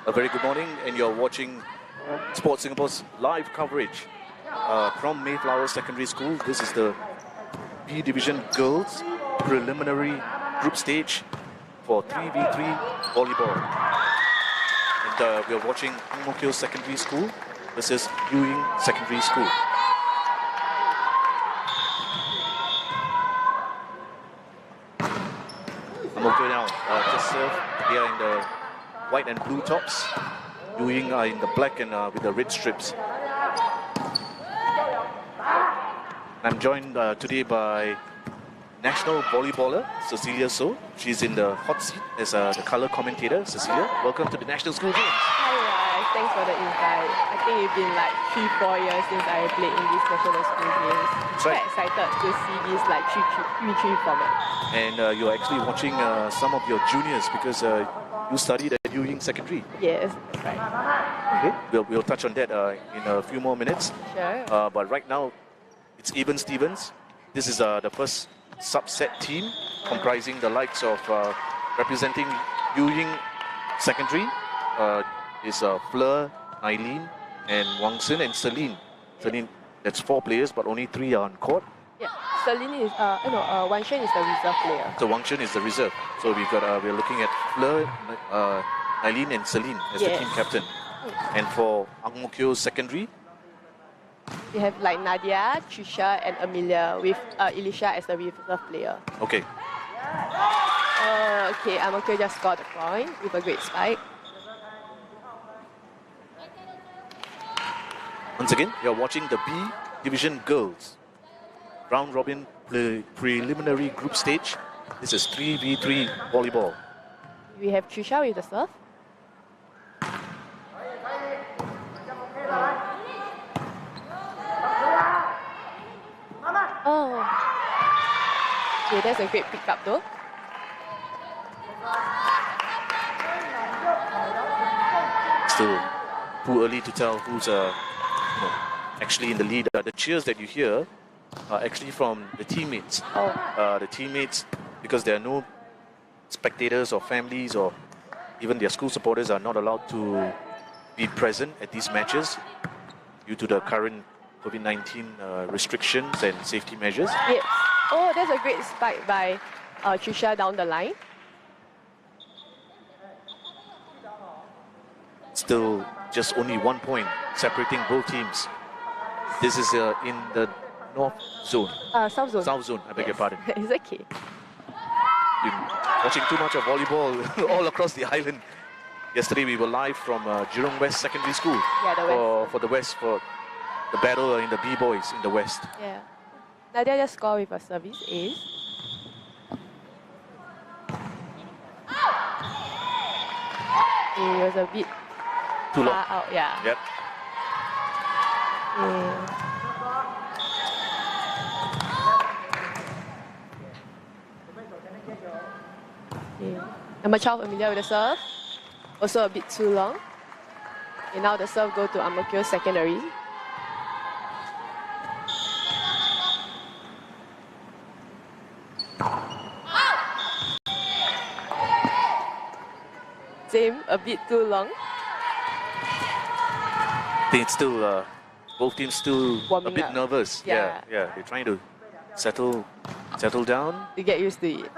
A very good morning, and you're watching Sports Singapore's live coverage from Mayflower Secondary School. This is the B Division Girls Preliminary Group Stage for 3v3 Volleyball. And we're watching Ang Mo Kio Secondary School versus Yuying Secondary School. Ang Mo Kio now just serve. They are in the white and blue tops. Yuying are in the black and with the red strips. I'm joined today by national volleyballer Cecilia So. She's in the hot seat as the color commentator. Cecilia, welcome to the National School Games. Hi guys, thanks for the invite. I think it's been like 3-4 years since I played in these National School Games. That's right. Quite excited to see this like 3-3 format. And you're actually watching some of your juniors because you studied at Yuying Secondary. Yes, that's right. Okay, we'll touch on that in a few more minutes. Sure. But right now, it's even Stevens. This is the first subset team comprising the likes of representing Yuying Secondary. Is Fleur, Eileen, and Wang Sin and Celine. Celine, that's 4 players, but only 3 are on court. Yeah, Celine is Wang Shen is the reserve player. So Wang Shen is the reserve. So we're looking at Fleur, Eileen, and Celine as the team captain. And for Ang Mo Kio Secondary, we have like Nadia, Trisha, and Amelia with Elisha as the reserve player. Okay. Okay, Ang Mo Kio just scored a point with a great spike. Once again, you're watching the B Division Girls Round Robin Preliminary Group Stage. This is 3v3 Volleyball. We have Trisha with the serve. Oh. Okay, that's a great pick up though. Still too early to tell who's actually in the lead. The cheers that you hear are actually from the teammates. The teammates, because there are no spectators or families or even their school supporters are not allowed to be present at these matches due to the current COVID-19 restrictions and safety measures. Yes. Oh, that's a great spike by Trisha down the line. Still just only 1 point separating both teams. This is in the North Zone. South Zone. South Zone, I beg your pardon. It's okay. Been watching too much of volleyball all across the island. Yesterday we were live from Jurong West Secondary School. Yeah, the West. For the West, for the battle in the B-boys in the West. Yeah. Nadia just scored with a service ace. It was a bit too long. far out, yeah. Yep. Number 12, Amelia with the serve. Also a bit too long. And now the serve go to Ang Mo Kio Secondary. Same, a bit too long. I think it's still, both teams still Warming a bit up. nervous. Yeah. They're trying to settle down. To get used to it.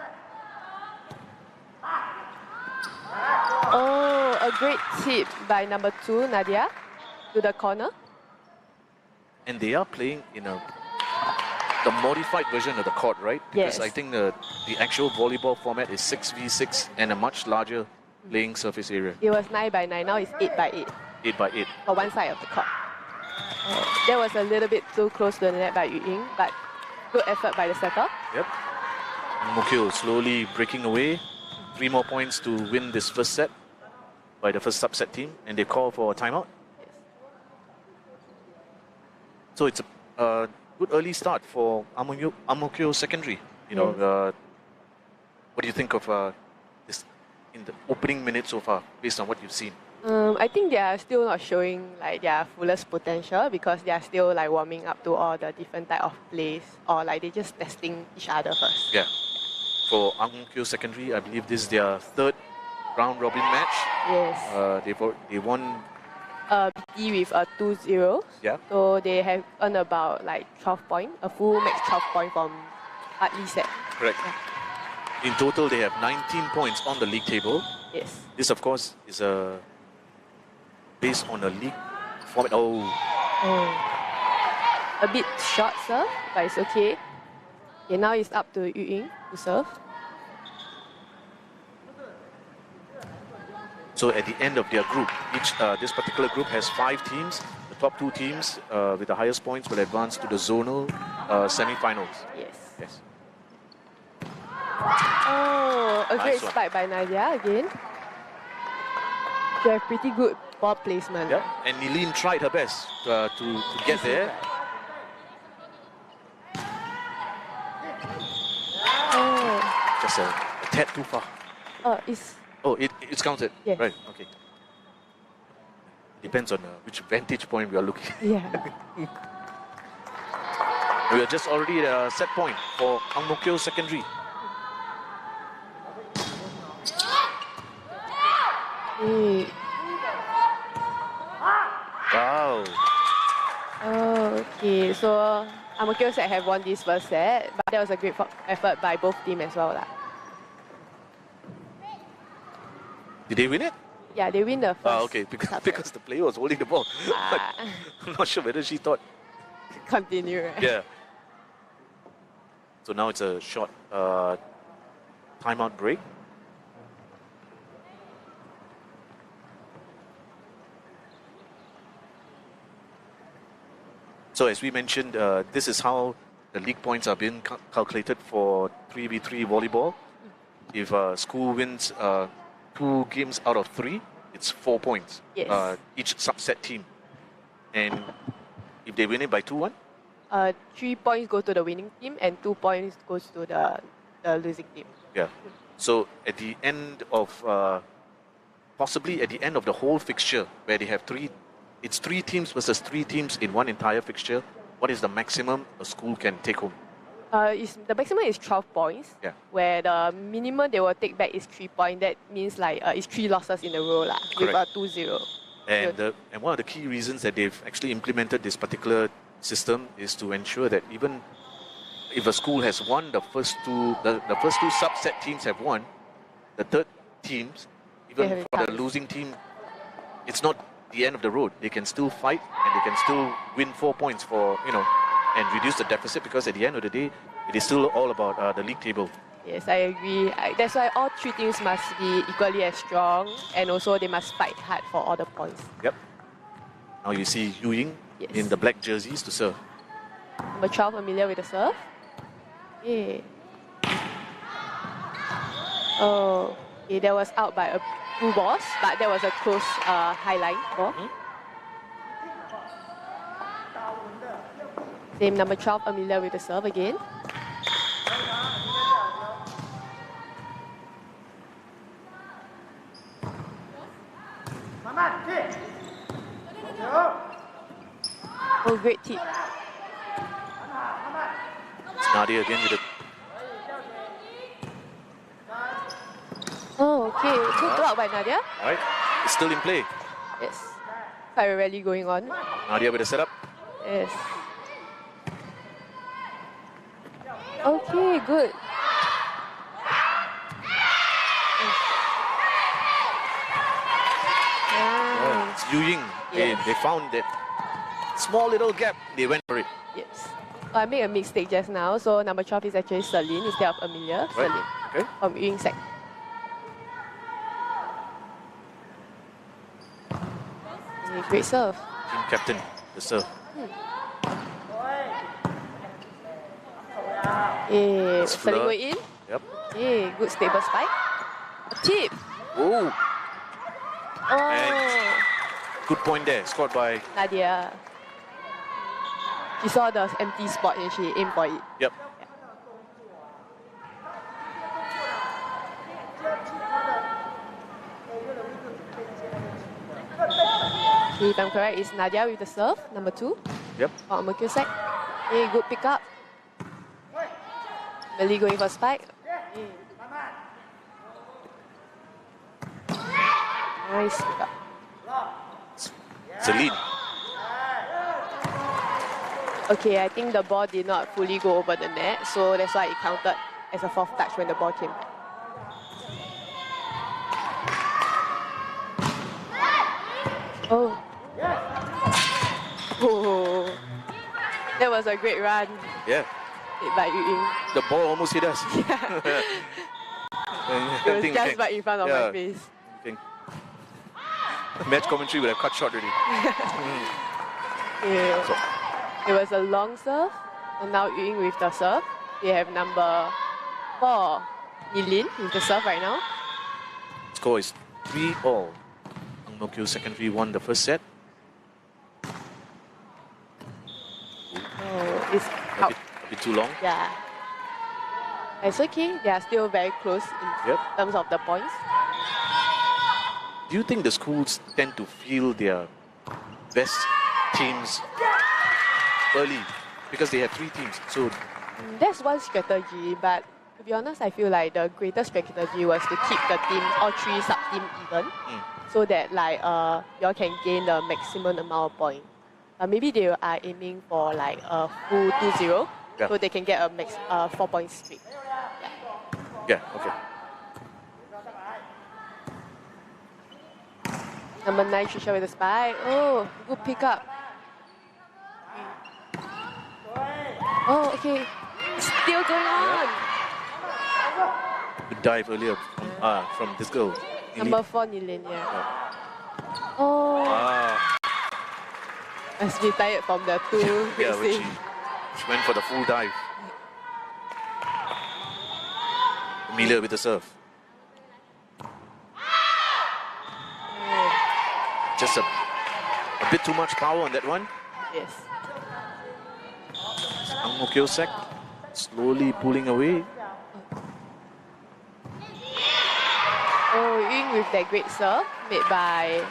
Oh, a great tip by number 2, Nadia, to the corner. And they are playing in the modified version of the court, right? Because I think the actual volleyball format is 6v6 and a much larger playing surface area. It was 9x9, now it's 8x8. 8x8. For one side of the court. That was a little bit too close to the net by Yuying, but good effort by the setter. Yep. Mukyo slowly breaking away. 3 more points to win this first set by the first subset team, and they call for a timeout. Yes. So it's a good early start for Amokyo Secondary. You know, what do you think of this in the opening minutes so far, based on what you've seen? I think they are still not showing like their fullest potential because they are still like warming up to all the different type of plays, or like they just testing each other first. Yeah. For Amokyo Secondary, I believe this is their 3rd round robin match. Yes. They won BT with a 2-0. Yeah. So they have earned about like 12 points, a full max 12 points from Hartley set. Correct. Yeah. In total, they have 19 points on the league table. Yes. This, of course, is based on a league format. A bit short serve, but it's okay. Okay, now it's up to Yuying to serve. So at the end of their group, this particular group has 5 teams. The top 2 teams with the highest points will advance to the zonal semi-finals. Yes. Yes. Oh, a great Nice one. spike by Nadia again. They have pretty good ball placement. Yeah. And Nileen tried her best to get there. Oh, Just a tad too far. It's counted. Yes. Right. Okay. Depends on which vantage point we are looking. yeah. We are just already at a set point for Ang-Mo-Kio Secondary. Hey. Wow. Oh, okay. So Ang-Mo-Kio set have won this first set, but that was a great effort by both teams as well. Did they win it? Yeah, they win the first. Okay. Because the player was holding the ball. I'm not sure whether she thought. Continue, right? Yeah. So now it's a short timeout break. So as we mentioned, this is how the league points are being calculated for 3v3 volleyball. If a school wins 2 games out of 3, it's 4 points. Yes. Each subset team. And if they win it by 2-1? 3 points go to the winning team and 2 points goes to the losing team. Yeah. So at the end of, possibly at the end of the whole fixture, where they have 3 teams versus 3 teams in one entire fixture, what is the maximum a school can take home? The maximum is 12 points, Yeah. where the minimum they will take back is 3 points. That means like it's 3 losses in a row with a 2-0. And one of the key reasons that they've actually implemented this particular system is to ensure that even if a school has won the first two subset teams have won, the third teams, even for the losing team, it's not the end of the road. They can still fight and they can still win 4 points for, and reduce the deficit, because at the end of the day, it is still all about the league table. Yes, I agree. That's why all 3 teams must be equally as strong, and also they must fight hard for all the points. Yep. Now you see Yuying in the black jerseys to serve. Number 12 familiar with the serve. Yeah. Oh, okay, that was out by 2 balls, but that was a close high line ball. Same number 12 familiar with the serve again. Oh, great tip. It's Nadia again with the... Oh, okay. Good block by Nadia. Right, it's still in play. Yes. Fire rally going on. Nadia with the setup. Yes. Okay, good. It's Yuying. Yes. They found that small little gap. They went for it. Yes. Oh, I made a mistake just now. So number 12 is actually Celine instead of Amelia. Right. Celine. Okay. From Yuying sec. Great serve. Team captain, the serve. Celine going in. Yep. Good stable spike. A tip. Oh, Oh, good point there. Scored by. Nadia. She saw the empty spot and she aimed for it. Yep. Okay, if I'm correct, it's Nadia with the serve, number 2. Yep. On Mercure sec. Good pick up. Melly going for spike. Nice pick up. Celine. Okay, I think the ball did not fully go over the net, so that's why it counted as a 4th touch when the ball came back. Oh. Oh. That was a great run Yeah. by Yuying. The ball almost hit us. It was just right in front of my face. Match commentary would have cut short already. Yeah. So, It was a long serve, and now Yuying with the serve. We have number 4, Nilin with the serve right now. score is 3-all. Ang Mo Kio Secondary won the first set. Oh, it's A bit too long. yeah. It's okay. They are still very close in terms of the points. Do you think the schools tend to field their best teams early? Because they have 3 teams. So That's one strategy, but to be honest, I feel like the greatest strategy was to keep the team, all 3 sub-team even, so that like y'all can gain the maximum amount of points. Maybe they are aiming for like a full 2-0, so they can get a max 4 points straight. yeah, okay. Number 9, Trisha with the spike. Oh, good pick up. Oh, okay. It's still going on. Good dive earlier from this girl. Number 4, Nilin, Oh, must be tired from the 2 Yeah, when racing. she went for the full dive. Amelia with the serve. Just a bit too much power on that one. Yes. Ang Mo Kio Sec slowly pulling away. Oh, Yuying with that great serve made by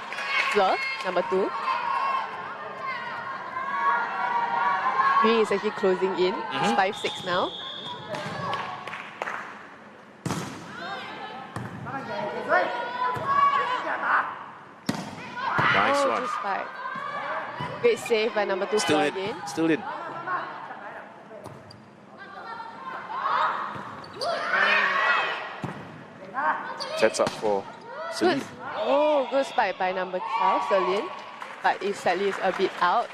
Fleur, number 2. Yuying is actually closing in. It's 5-6 now. Nice one. Good spike. Great save by number 2 Still Fleur in. again. Still in. Sets up for Celine. Good. Oh, good spike by number 12, Celine. But it sadly is a bit out.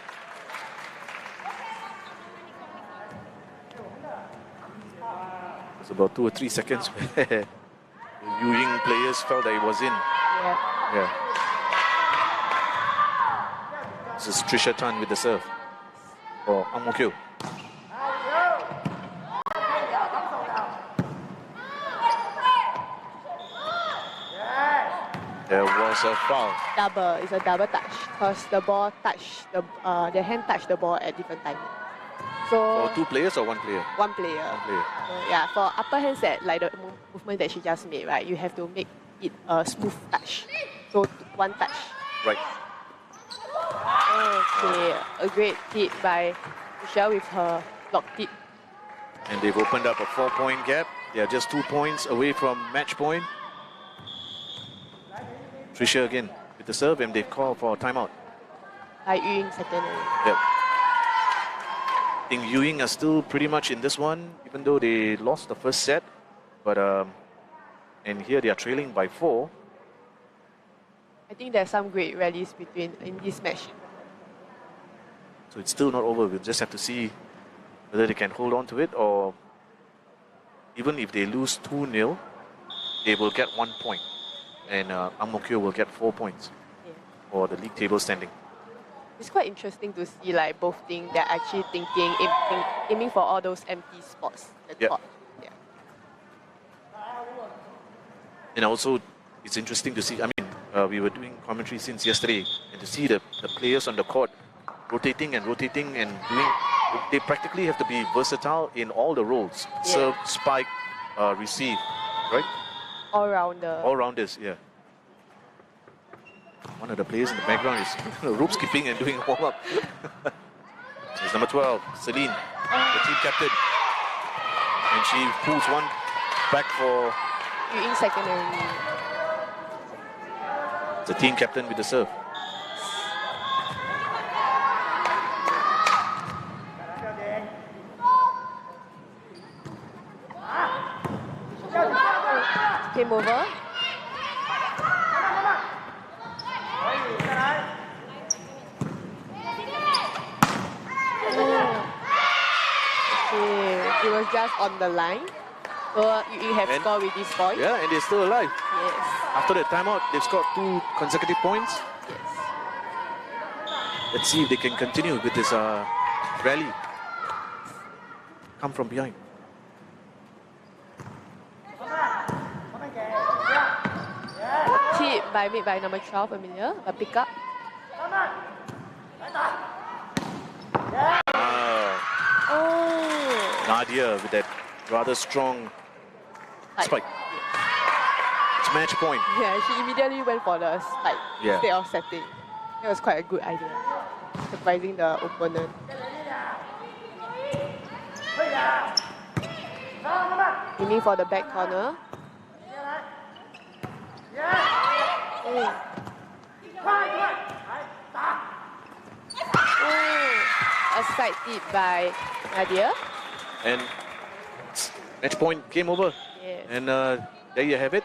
It's about 2 or 3 seconds where the Yuying players felt that it was in. Yeah. This is Trisha Tan with the serve for Ang Mo Kio. There was a foul. Double. It's a double touch. Because the ball touched, the hand touched the ball at different timing. So, For 2 players or 1 player? one player. 1 player. Yeah, for upper hand set, like the movement that she just made, right, you have to make it a smooth touch. So, 1 touch. Right. Okay, a great tip by Michelle with her block tip. And they've opened up a 4-point gap. They are just 2 points away from match point. Trisha again with the serve, and they've called for a timeout. By Yuying second. Yep. I think Yuying are still pretty much in this one, even though they lost the first set. But and here they are trailing by 4. I think there's some great rallies in this match. So it's still not over. We'll just have to see whether they can hold on to it, or even if they lose 2-0, they will get 1 point. And Ang Mo Kio will get 4 points for the league table standing. It's quite interesting to see like both teams they're actually thinking, aiming for all those empty spots. Top. Yeah. And also, it's interesting to see, I mean, we were doing commentary since yesterday, and to see the players on the court rotating and doing, they practically have to be versatile in all the roles. Serve, spike, receive, right? All-rounders, yeah. One of the players in the background is rope skipping and doing warm-up. It's number 12, Celine, the team captain. And she pulls one back for Yuying secondary. the team captain with the serve. Came over. Okay, it was just on the line. So you have scored with this point. Yeah, and they're still alive. Yes. After the timeout, they've scored 2 consecutive points. Yes. Let's see if they can continue with this rally. Come from behind. Tip made by number 12, Amelia. A pick up. Oh. Nadia with that rather strong spike. It's match point. Yeah, she immediately went for the spike instead of setting. That was quite a good idea. Surprising the opponent. Aiming for the back corner. A side tip by Nadia. And match point, game over. Yes. And there you have it.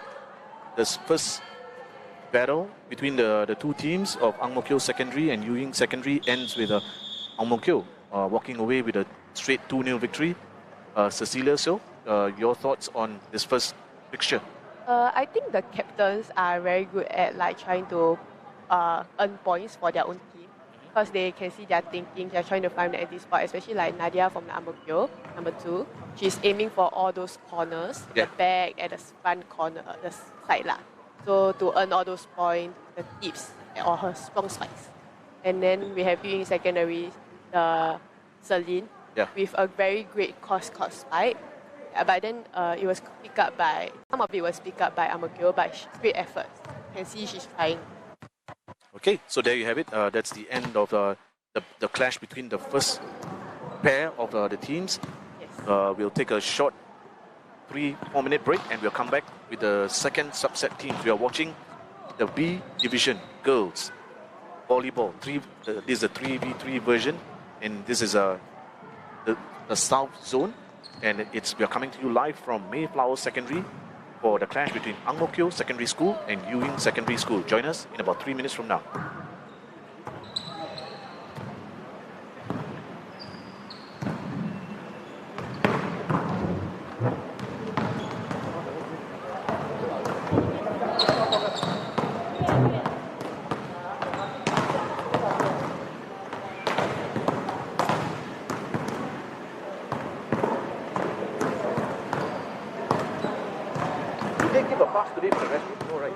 This first battle between the two teams of Ang Mo Kio Secondary and Yuying Secondary ends with Ang Mo Kio walking away with a straight 2-0 victory. Cecilia, so your thoughts on this first fixture? I think the captains are very good at like trying to earn points for their own team, because they can see their thinking. They're trying to find the empty spot, especially like Nadia from the Ang Mo Kio, number 2. She's aiming for all those corners, the back and the front corner, the side lah. So to earn all those points, the tips or her strong spikes. And then we have Yuying Secondary, the Celine, with a very great cross-court spike. But then it was picked up by, some of it was picked up by Ang Mo Kio, but great effort. You can see she's trying. Okay, so there you have it. That's the end of the clash between the first pair of the teams. Yes. We'll take a short 3-4 minute break and we'll come back with the second subset teams. We are watching the B division girls volleyball. This is a 3v3 version, and this is the South Zone. And we are coming to you live from Mayflower Secondary for the clash between Ang Mo Kio Secondary School and Yuying Secondary School. Join us in about 3 minutes from now. Give a pass today for the rest. No, right.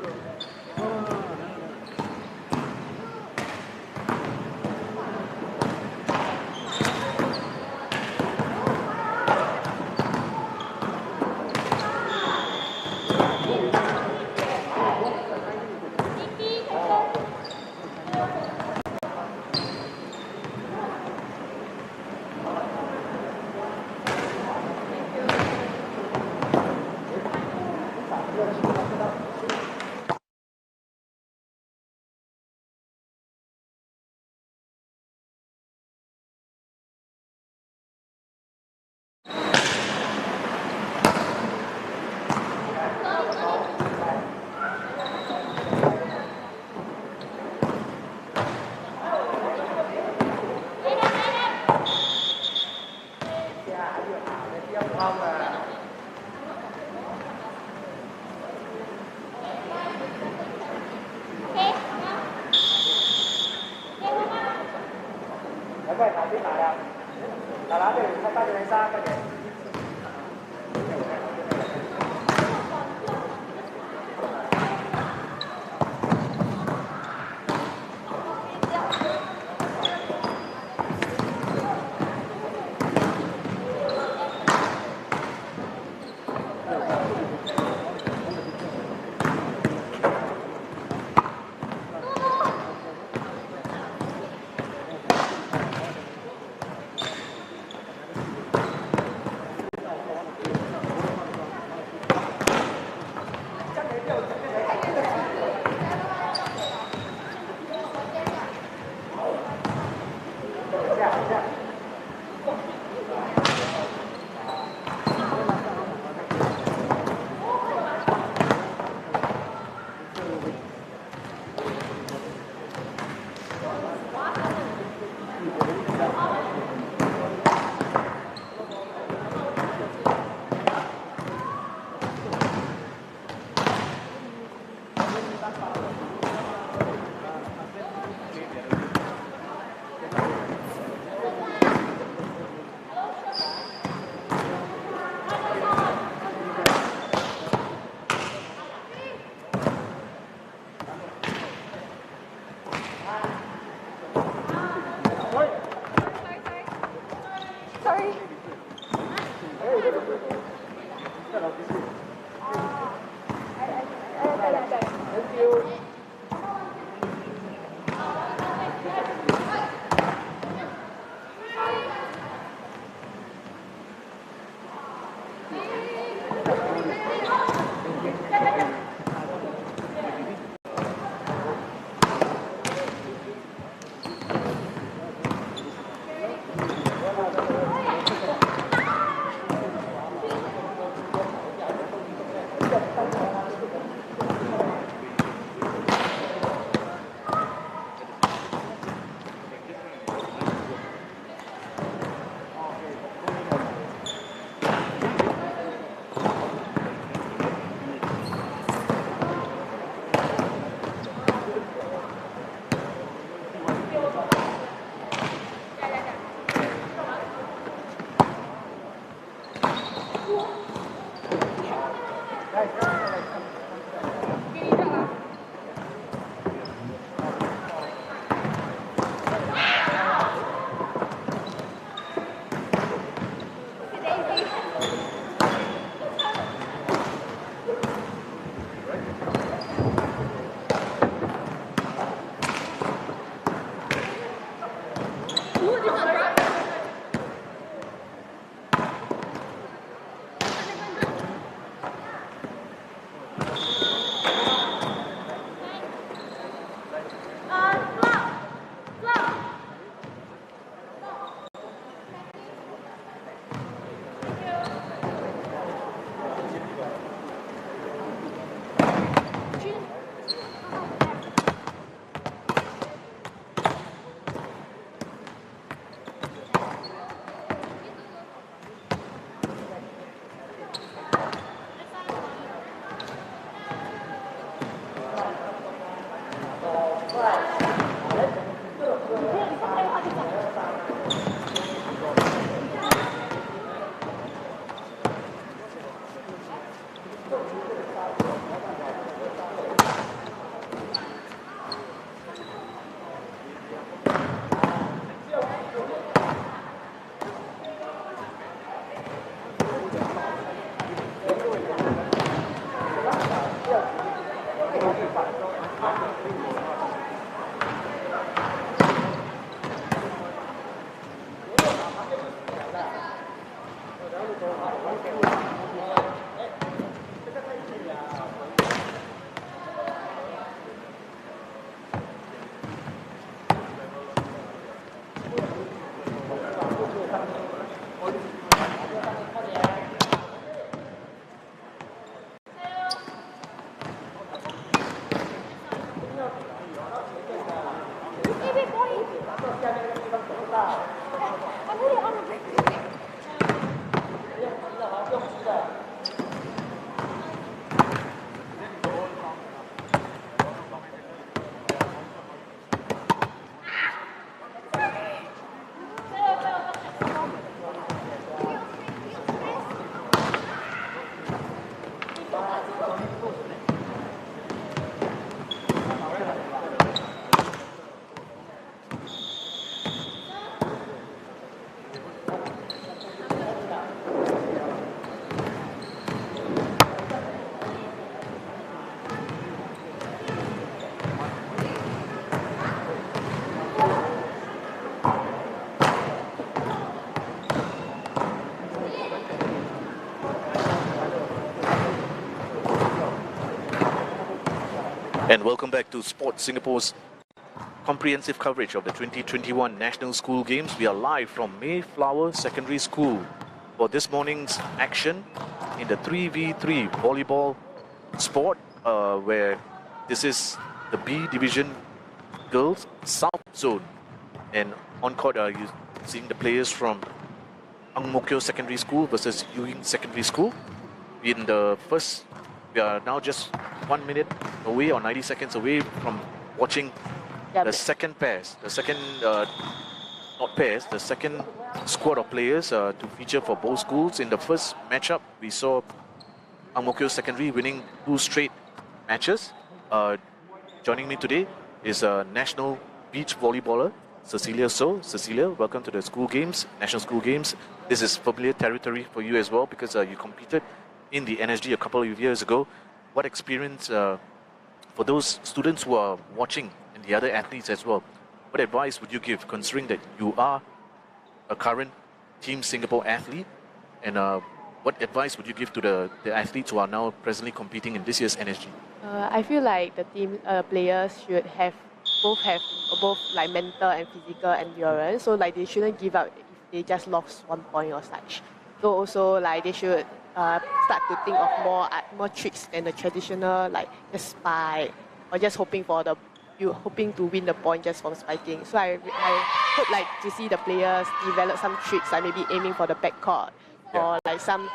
welcome back to Sports Singapore's comprehensive coverage of the 2021 National School Games. We are live from Mayflower Secondary School for this morning's action in the 3v3 volleyball sport, where this is the B Division Girls South Zone. And on court, you're seeing the players from Ang Mo Kio Secondary School versus Yuying Secondary School. In the first, we are now just 1 minute away or 90 seconds away from watching the second pairs, the second, not pairs, the second squad of players to feature for both schools. In the first matchup, we saw Ang Mo Kio Secondary winning 2 straight matches. Joining me today is a national beach volleyballer, Cecilia So. Cecilia, welcome to the school games, National School Games. This is familiar territory for you as well because you competed in the NSG a couple of years ago. What experience, for those students who are watching and the other athletes as well, what advice would you give considering that you are a current Team Singapore athlete? And what advice would you give to the athletes who are now presently competing in this year's NSG? I feel like the team players should have both like mental and physical endurance. So like they shouldn't give up if they just lost 1 point or such. So also like they should start to think of more tricks than the traditional like just spike or just hoping to win the point just from spiking. So I hope like to see the players develop some tricks like maybe aiming for the back court or like some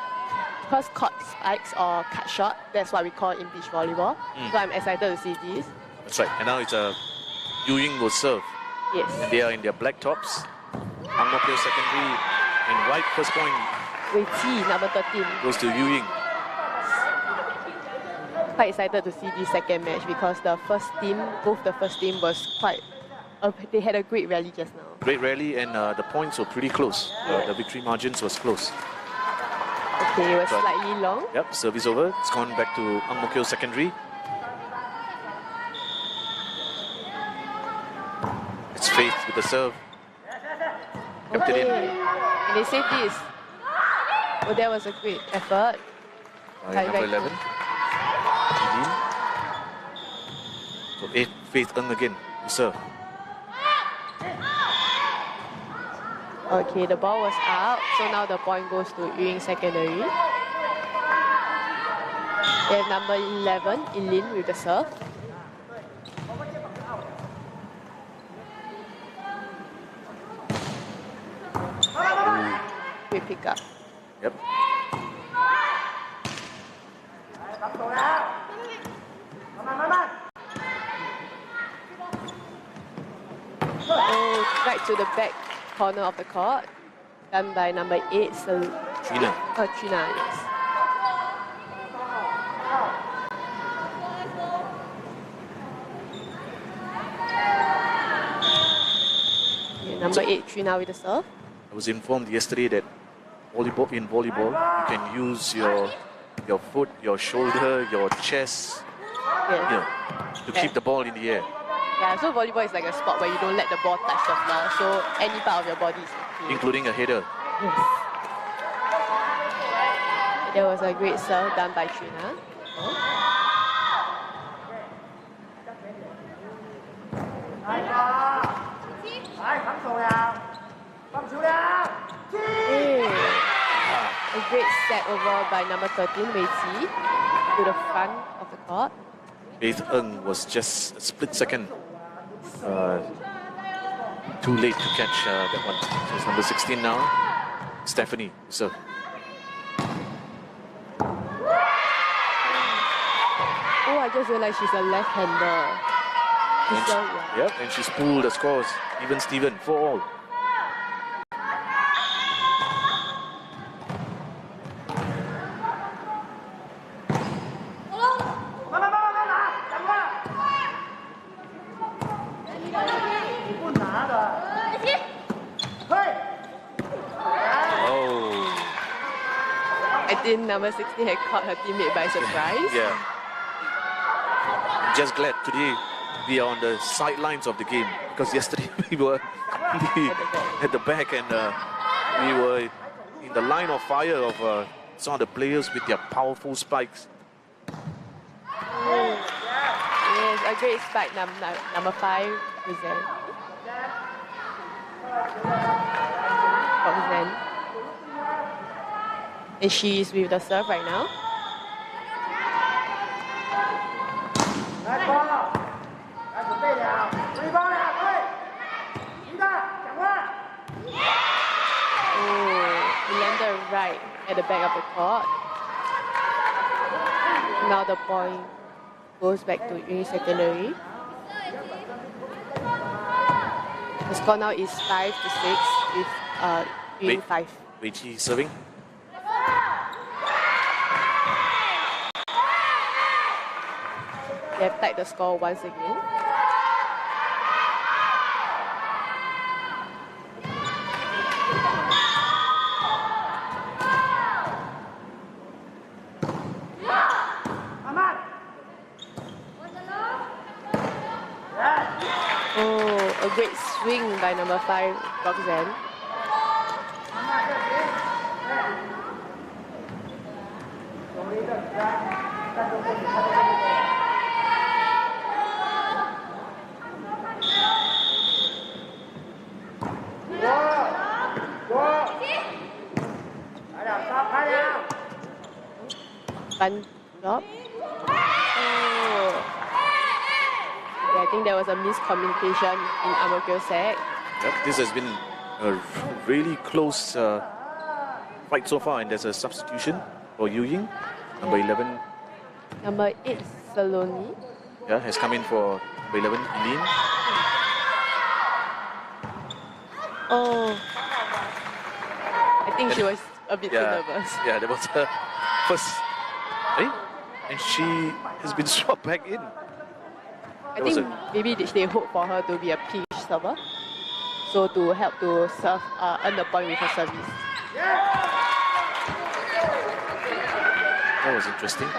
first court spikes or cut shot. That's what we call in beach volleyball. So I'm excited to see this. That's right. And now it's Yuying will serve. Yes. And they are in their black tops. Ang Mo Kio Secondary in white. First point Wei Qi, number 13. goes to Yuying. Quite excited to see this second match because both the first team was quite, they had a great rally just now. Great rally and the points were pretty close. The victory margins was close. Okay, it was slightly long. Yep, service over. It's gone back to Ang Mo Kio Secondary. It's Faith with the serve. Kept it in. And they saved this. Oh, that was a great effort. By number 11. So Faith Ng again to serve. Okay, the ball was out, so now the point goes to Yuying Secondary. They have number 11, Ilin with the serve. Great pick up. Yep. Oh, right to the back corner of the court. Done by number 8, Trina. Trina, yes. Yeah, number 8, Trina with the serve. I was informed yesterday that in volleyball, you can use your foot, your shoulder, your chest, to keep the ball in the air. Yeah, so volleyball is like a sport where you don't let the ball touch the floor, so any part of your body is okay. Including a header. Yes. There was a great serve done by Trina. A great set over by number 13, Wei Qi, to the front of the court. Faith Ng was just a split second too late to catch that one. So it's number 16 now, Stephanie. So. Oh, I just realized she's a left-hander. Yep, and she's pulled the scores. Even Steven, 4-all. I think number 16 had caught her teammate by surprise. Yeah. I'm just glad today we are on the sidelines of the game because yesterday we were at the back and we were in the line of fire of some of the players with their powerful spikes. Yeah. Yes, a great spike, number 5, Zen. Zen. And she's with the serve right now. Oh, he landed right at the back of the court. Now the point goes back to Yuying Secondary. The score now is 5-6 with Yuying 5. Wait, he's serving. They have tied the score once again. Oh, a great swing by number 5, Roxanne. Fun job. Oh. Yeah, I think there was a miscommunication in Amokyo Sec. Yep, this has been a really close fight so far, and there's a substitution for Yuying, number 11. Number 8, Saloni. Yeah, has come in for number 11, Eileen. Oh. I think she was a bit too nervous. Yeah, that was her first. And she has been swapped back in. I think maybe they hope for her to be a pinch server, so to help to serve, earn the point with her service. That was interesting.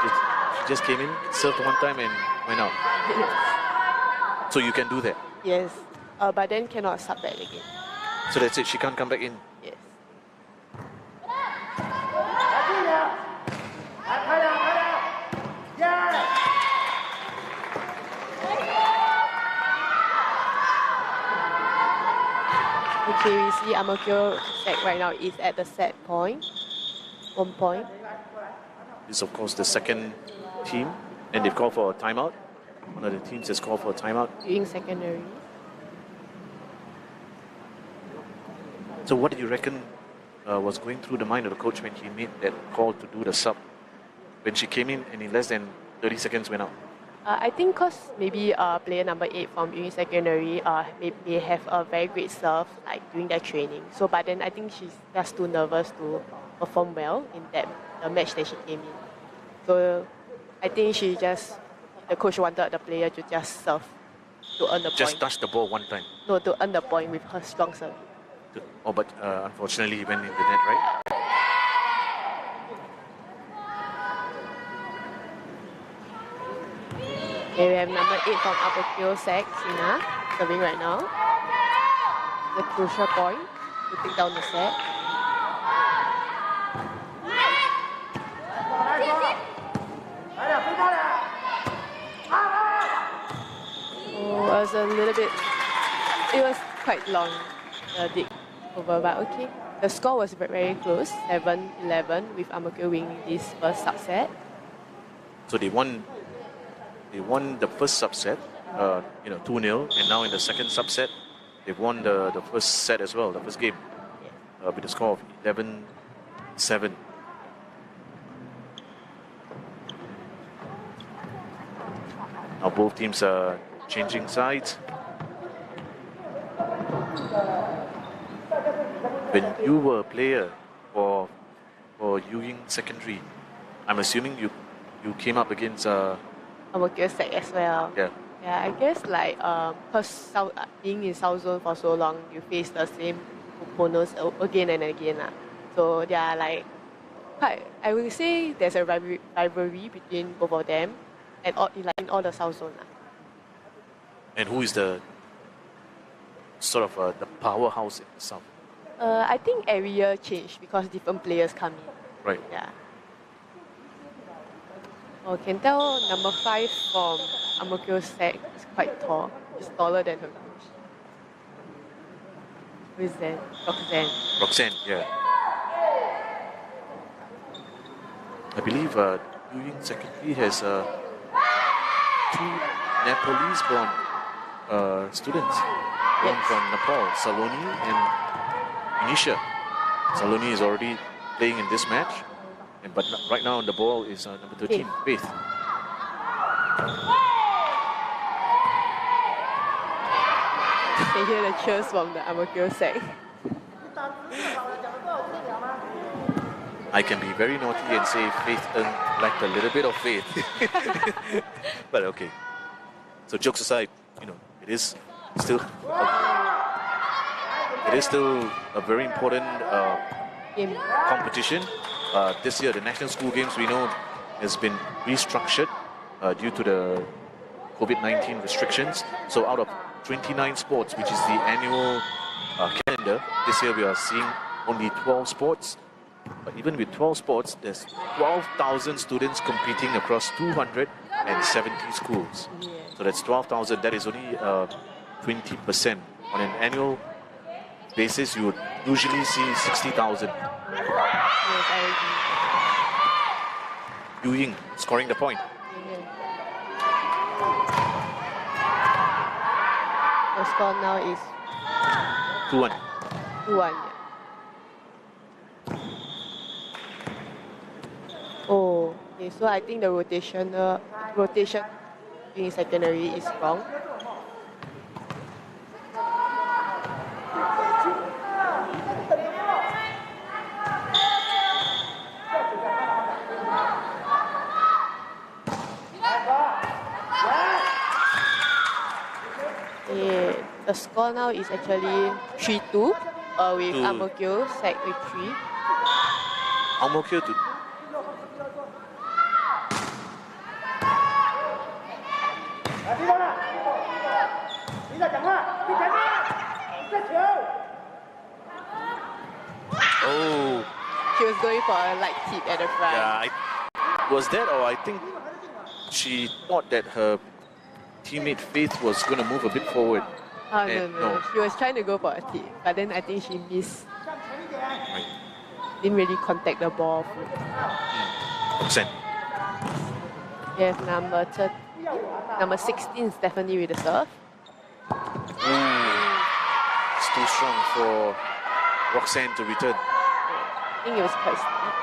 She just came in, served one time and went out. So you can do that? Yes, but then cannot sub back again. So that's it, she can't come back in? Yes. Okay, we see Amokyo Sec right now is at the set point. 1 point. This is of course the second team, and they've called for a timeout. One of the teams has called for a timeout. Yuying Secondary. So what do you reckon was going through the mind of the coach when he made that call to do the sub? When she came in and in less than 30 seconds went out? I think because maybe player number 8 from Yuying Secondary may have a very great serve like during their training. So but then I think she's just too nervous to perform well in the match that she came in. So I think the coach wanted the player to just serve to earn the point. Just touch the ball one time? No, to earn the point with her strong serve. Oh, but unfortunately he went in the net, right? Okay, we have number 8 from Amokyo Sec, Sina, serving right now. The crucial point to take down the set. It was quite long, dig over, but okay. The score was very close, 7-11, with Amokyo winning this first subset. So they won the first subset, 2-0, and now in the second subset, they've won the first set as well, the first game, with a score of 11-7. Now both teams are changing sides. When you were a player for Yuying Secondary, I'm assuming you came up against Amokyo Sec as well. Yeah. Yeah, I guess because being in South Zone for so long, you face the same opponents again and again. So they are I would say there's a rivalry between both of them and in all the South Zone. And who is the sort of the powerhouse in the South? I think every year change because different players come in. Right. Yeah. Oh, can tell number 5 from Amokyo Sec is quite tall. She's taller than her coach. Who is that? Roxanne. Roxanne, yeah. I believe Yuying Secondary has 2 Nepalese-born students. One from Nepal, Saloni and Inisha. Saloni is already playing in this match, but right now on the ball is number 13, Faith. Can hear the cheers from the Amokyo Sec. I can be very naughty and say Faith lacked a little bit of faith. But okay. So jokes aside, it is still a very important competition. This year, the National School Games, we know, has been restructured due to the COVID-19 restrictions. So out of 29 sports, which is the annual calendar, this year we are seeing only 12 sports. But even with 12 sports, there's 12,000 students competing across 270 schools. Yeah. So that's 12,000. That is only 20%. On an annual basis, you would usually see 60,000. Yes, I agree. Yuying scoring the point. Yeah. The score now is 2-1. 2-1. Yeah. Oh, okay. So I think the rotation in secondary is wrong. Yeah, the score now is actually 3-2 with Amokyo Sec with 3. Amokyo to Oh, She was going for a light tip at the front. yeah. Was that, or I think she thought that her teammate Faith was going to move a bit forward. Oh, no. She was trying to go for a tip, but then I think she missed. Right. Didn't really contact the ball. Percent. We have number 16, Stephanie with the serve. It's too strong for Roxanne to return. I think it was quite steep.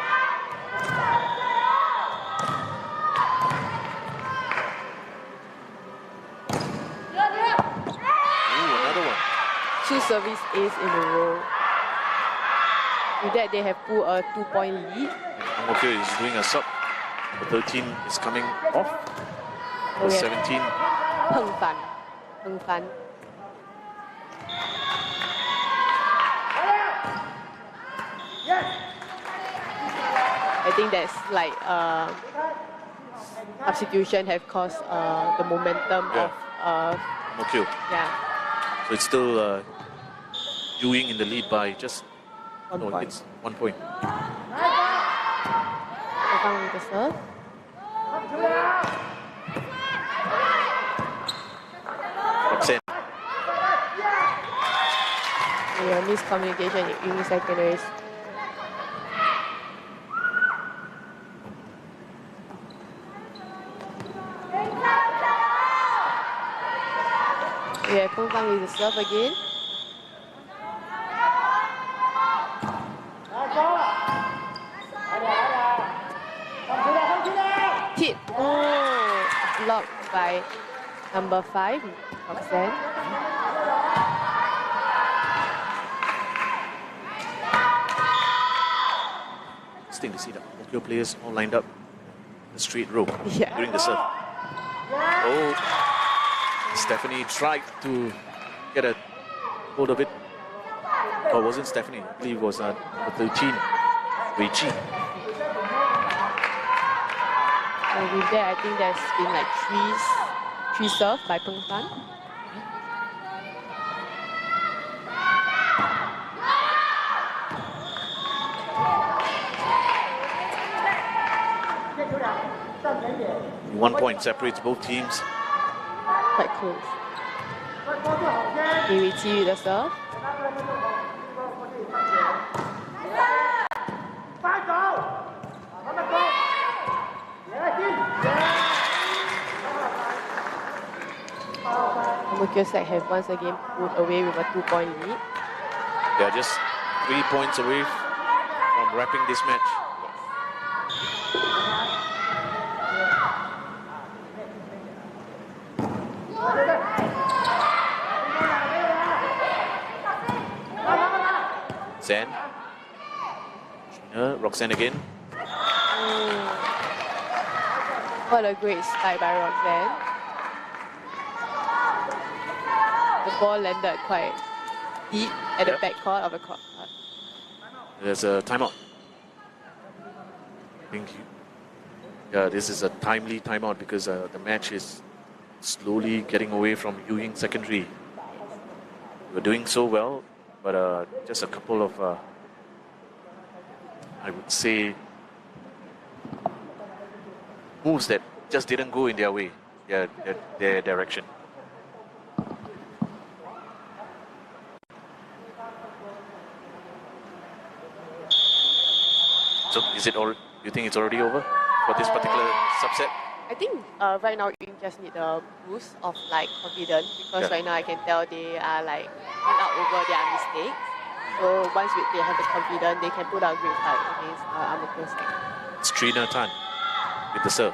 Another one. 2 service ace in a row. With that, they have pulled a 2-point lead. Amokyo is doing a sub. The 13 is coming off. The 17. Peng Fan. I think that's like substitution have caused the momentum of Amokyo. yeah. So it's still Yuying in the lead by just 1 point. It's 1 point. Peng with the serve. Roxanne. Yeah, miscommunication in secondaries. Yeah, Peng Fan with the serve again. Tip. Oh, blocked by number 5, Roxanne. Interesting to see the Tokyo players all lined up in the straight row during the serve. Oh, Stephanie tried to get a hold of it. Or it wasn't Stephanie, I believe it was number 13, Wei Chi. With that, I think there's been like three serves by Peng Fan. 1 point separates both teams. Quite close. Irichi with the serve. Mukyosak have once again pulled away with a 2-point lead. They are just 3 points away from wrapping this match. Zen. Roxanne again. What a great spike by Roxanne. The ball landed quite deep at the back court of the court. There's a timeout. Thank you. Yeah, this is a timely timeout because the match is slowly getting away from Yuying Secondary. We're doing so well, but just a couple of, I would say, moves that just didn't go in their way, their direction. So is it all? You think it's already over for this particular subset? I think right now you just need a boost of like confidence because right now I can tell they are like out over their mistakes. So once they have the confidence, they can put out a great fight against Ang-Mo-Kio Sec. It's Trina Tan with the serve.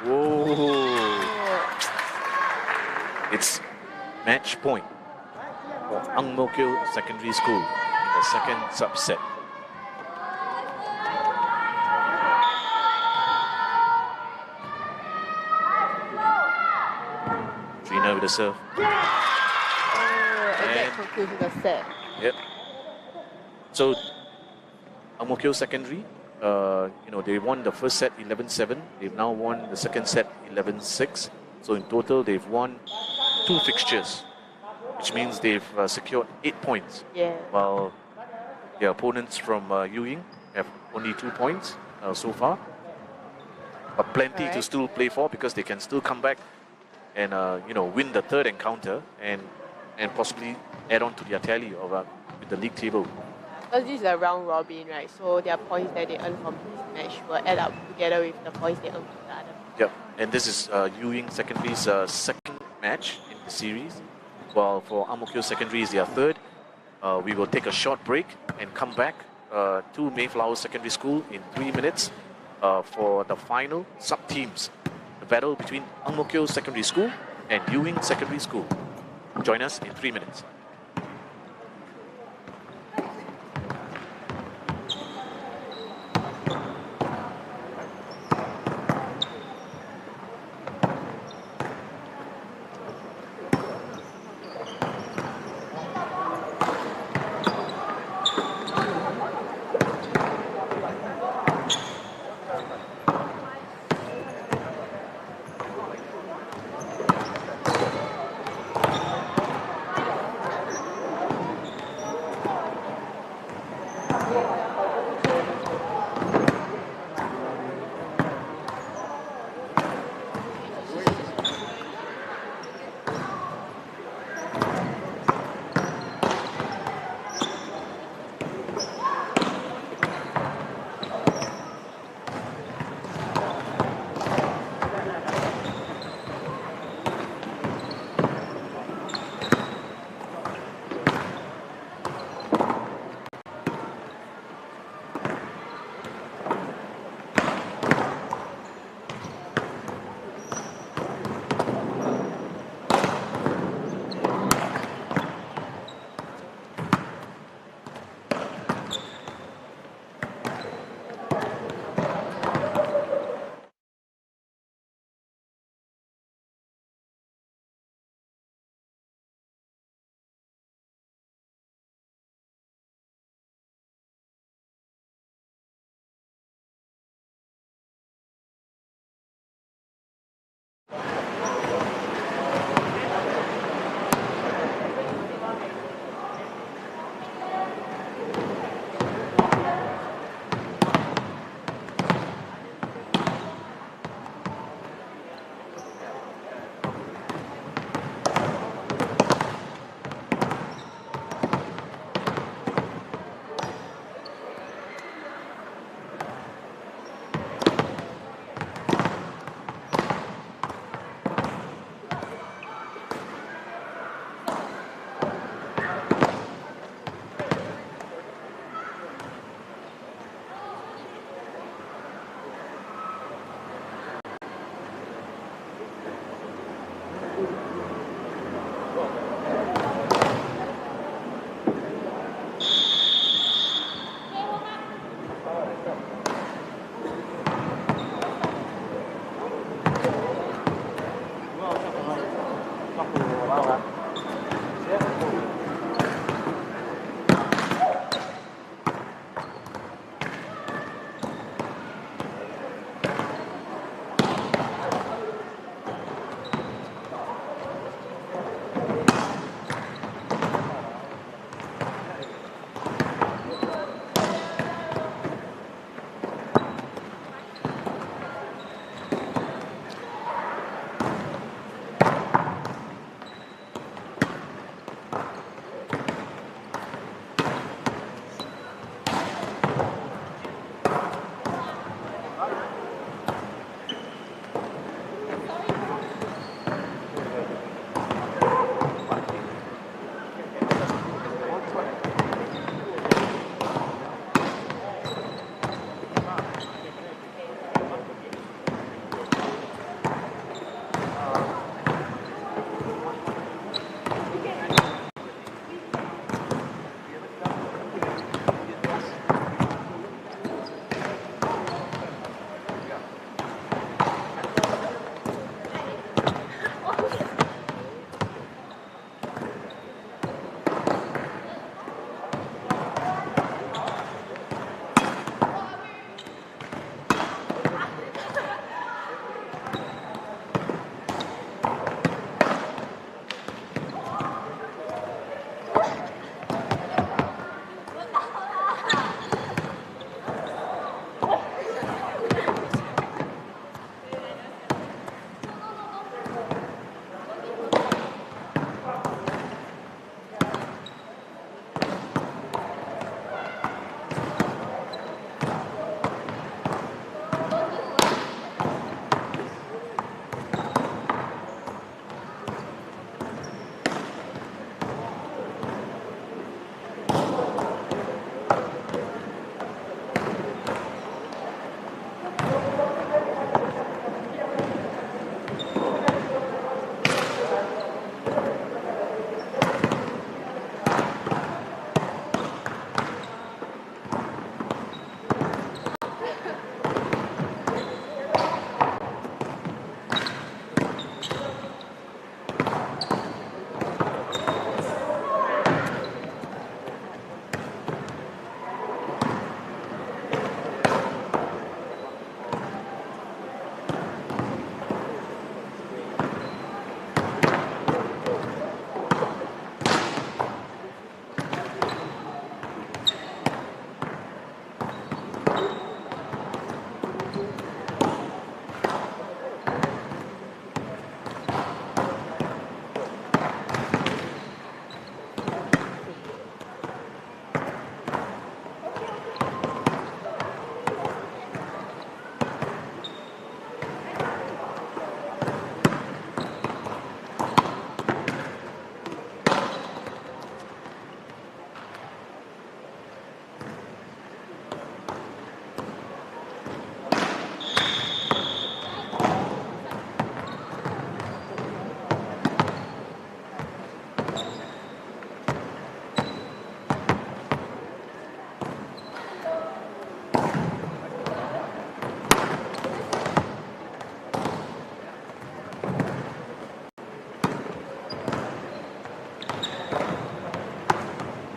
Whoa! It's match point for Ang-Mo-Kio Secondary School in the second subset. Trina with the serve. And that concludes the set. Yep. So Ang-Mo-Kio Secondary, they won the first set 11-7. They've now won the second set 11-6. So in total, they've won 2 fixtures, which means they've secured 8 points. Yeah. While their opponents from Yuying have only 2 points so far. But plenty to still play for because they can still come back and win the third encounter and possibly add on to their tally of with the league table. Because this is a round robin, right? So their points that they earn from this match will add up together with the points they earn from the other. Yep, and this is Yuying Secondary's second match in the series. While for Ang-Mo-Kio Secondary is their third. We will take a short break and come back to Mayflower Secondary School in 3 minutes for the final sub-teams. The battle between Ang-Mo-Kio Secondary School and Yuying Secondary School. Join us in 3 minutes.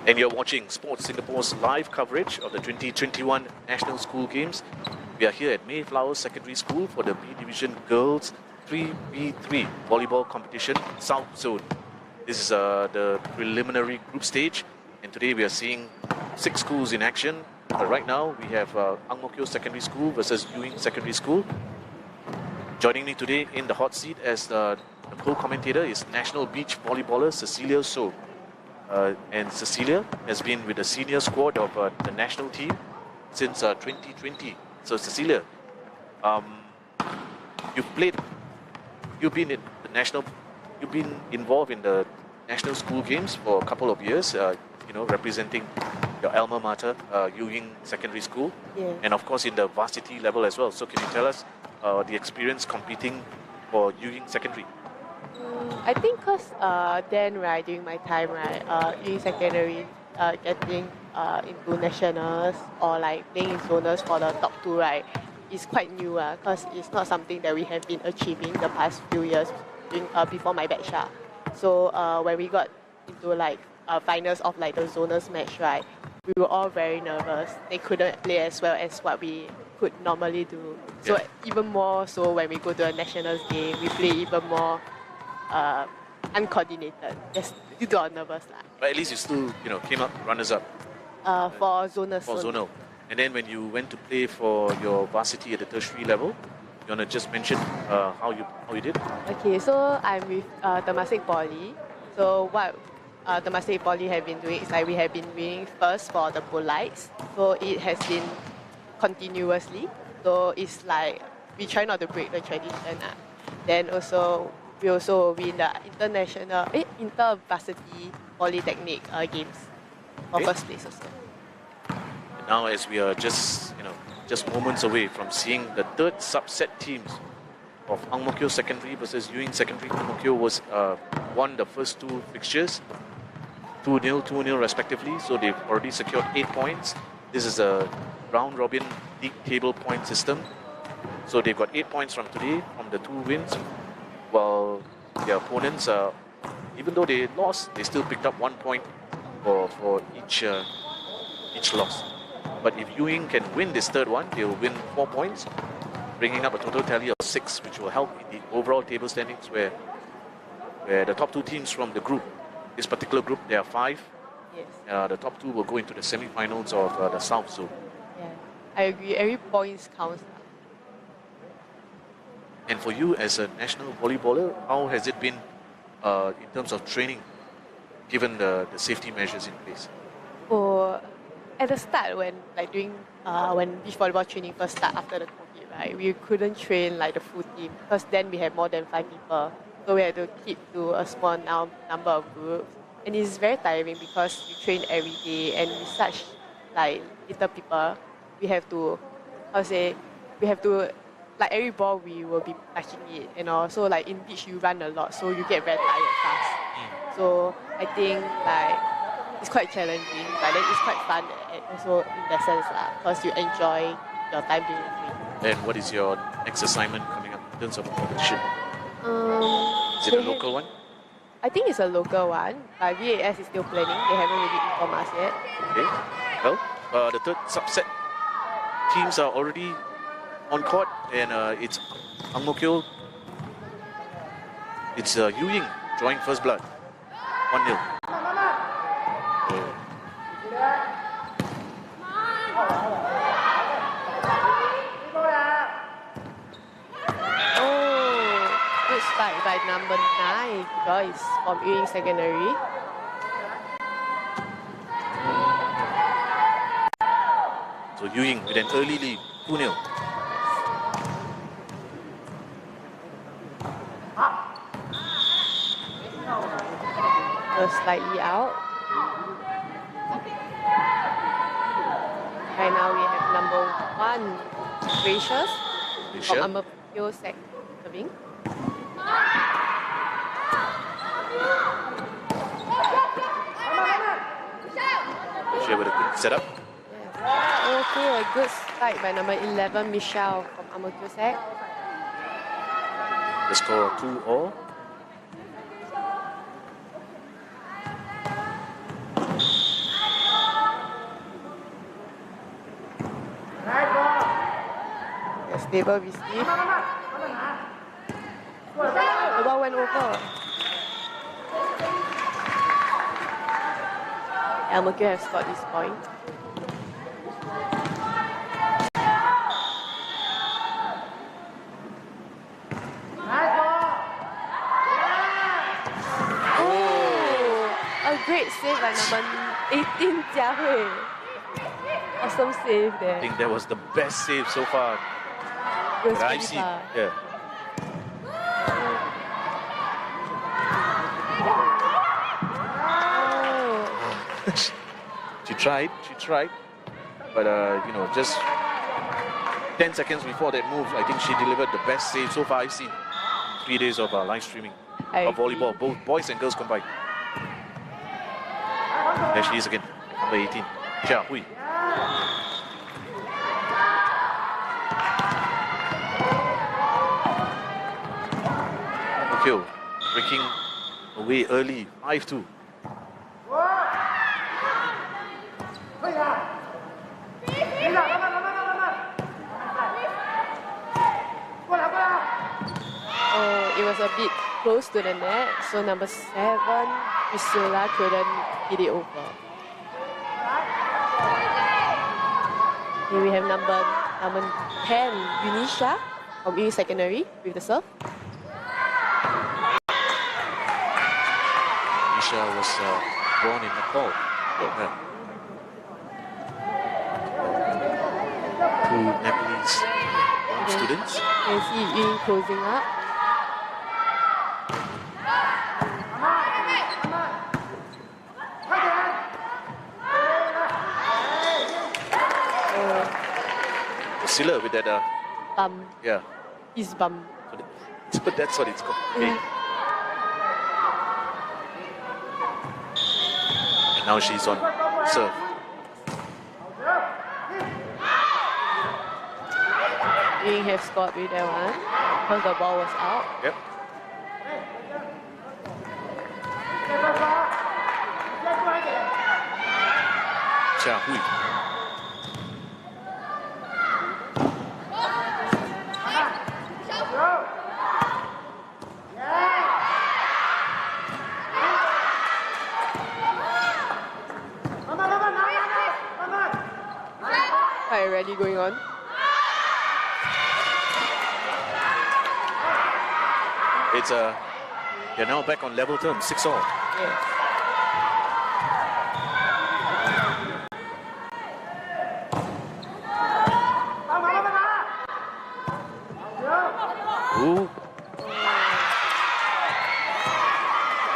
And you're watching Sports Singapore's live coverage of the 2021 National School Games. We are here at Mayflower Secondary School for the B Division Girls 3v3 volleyball competition, South Zone. This is the preliminary group stage, and today we are seeing 6 schools in action. Right now, we have Ang Mo Kio Secondary School versus Yuying Secondary School. Joining me today in the hot seat as the co-commentator is national beach volleyballer Cecilia So. And Cecilia has been with the senior squad of the national team since 2020. So Cecilia, you've been involved in the national school games for a couple of years. Representing your alma mater, Yuying Secondary School, and of course in the varsity level as well. So can you tell us the experience competing for Yuying Secondary? I think because then, right, during my time, right, Yuying Secondary getting into nationals or like playing in zonals for the top 2, right, is quite new because it's not something that we have been achieving the past few years before my batch. So when we got into like finals of like the zonals match, right, we were all very nervous. They couldn't play as well as what we could normally do. So even more so when we go to a nationals game, we play even more uncoordinated, just due to our nervous. But at least you still, came up runners-up. For zonals. For zonal. And then when you went to play for your varsity at the tertiary level, you want to just mention how you did? Okay, so I'm with Temasek Poly. So what Temasek Poly have been doing is like we have been winning first for the Polites. So it has been continuously. So it's like we try not to break the tradition. Then also we also win the inter-varsity polytechnic games for first place also. Now, as we are just moments away from seeing the third subset teams of Ang Mo Kio Secondary versus Yuying Secondary. Ang Mo Kio was won the first 2 fixtures, 2-0, 2-0 respectively. So they've already secured 8 points. This is a round-robin league table point system. So they've got 8 points from today from the 2 wins, while their opponents, even though they lost, they still picked up 1 point for each loss. But if Yuying can win this third one, they'll win 4 points, bringing up a total tally of 6, which will help in the overall table standings where the top 2 teams from the group, this particular group, there are 5. Yes. The top 2 will go into the semi-finals of the South Zone. Yeah, I agree. Every point counts. And for you as a national volleyballer, how has it been in terms of training, given the safety measures in place? At the start, when beach volleyball training first start after the COVID, right, we couldn't train like the full team because then we had more than 5 people. So we had to keep to a small number of groups. And it's very tiring because you train every day and with such like little people, we have to, like every ball we will be touching it, so like in beach you run a lot, so you get very tired fast. So I think like it's quite challenging, but then it's quite fun also in that sense because you enjoy your time being free. And what is your next assignment coming up in terms of competition? Is it a local one? I think it's a local one. VAS is still planning. They haven't really informed us yet. Okay. Well, the third subset teams are already on court, and it's Ang Mo Kio. It's Yuying drawing first blood. 1-0. Good start by number 9, guys, from Yuying Secondary. So Yuying with an early lead, 2-0. Slightly out. Right now we have number 1, Gracious from Ang Mo Kio serving. Gracious with a good setup. Yes. Okay, a good spike by number 11, Michelle from Ang Mo Kio Sec. The score 2-all. Stable receive. The ball went over. Al Mukio has scored this point. A great save by number 18, Jia Hui. Awesome save there. I think that was the best save so far It was that I've pretty seen. far. Yeah. Oh. She tried. But, you know, just 10 seconds before that move, I think she delivered the best save so far I've seen. 3 days of live streaming of volleyball, both boys and girls combined. There she is again, number 18, Jia Hui. Okay, breaking away early, 5-2. Oh, it was a bit close to the net, so number 7, Priscilla couldn't hit it over. Here we have number 10, Unisha from Yuying Secondary with the serve. Nisha was born in Nepal. Yeah. Two Nepalese students. You can see Yuying closing up. Priscilla with that, Bum. yeah. His bum. So that's what it's called. Okay. And now she's on serve. Yuying have scored with that one because the ball was out. Yep. Jia Hui. Quite a rally going on. It's they're now back on level terms, 6-all. Yes. Ooh.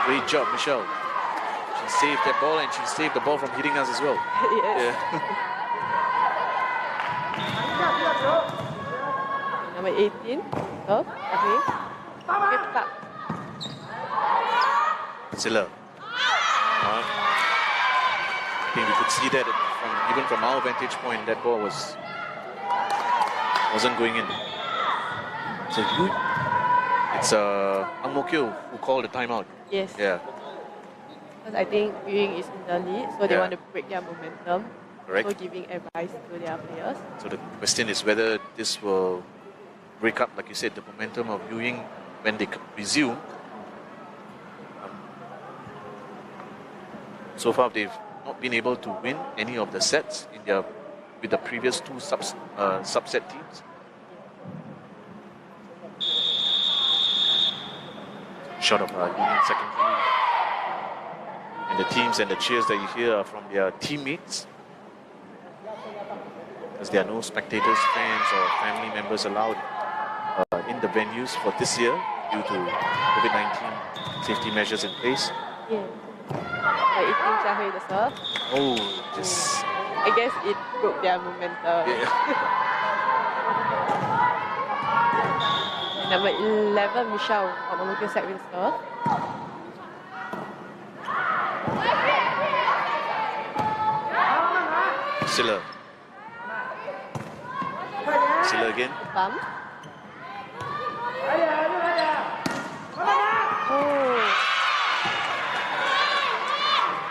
Great job, Michelle. She saved that ball and she saved the ball from hitting us as well. Yes. Yeah. Number 18, serve. Okay. Fifth up. Priscilla. I think we could see that even from our vantage point, that ball wasn't going in. So it's Ang Mo Kio who called the timeout. Yes. Yeah. Because I think Yuying is in the lead, so they Yeah. want to break their momentum. Correct. So giving advice to their players. So the question is whether this will break up, like you said, the momentum of Yuying when they resume. So far, they've not been able to win any of the sets with the previous two subset teams. Shot of Yuying secondary. And the teams and the cheers that you hear are from their teammates. Because there are no spectators, fans or family members allowed in the venues for this year due to COVID-19 safety measures in place. Yeah. Like 18 Jia Hui the serve. Oh, just... I guess it broke their momentum. Yeah. And number 11, Michelle from Ang Mo Kio side with the serve. Priscilla. Priscilla again. Bum. Oh.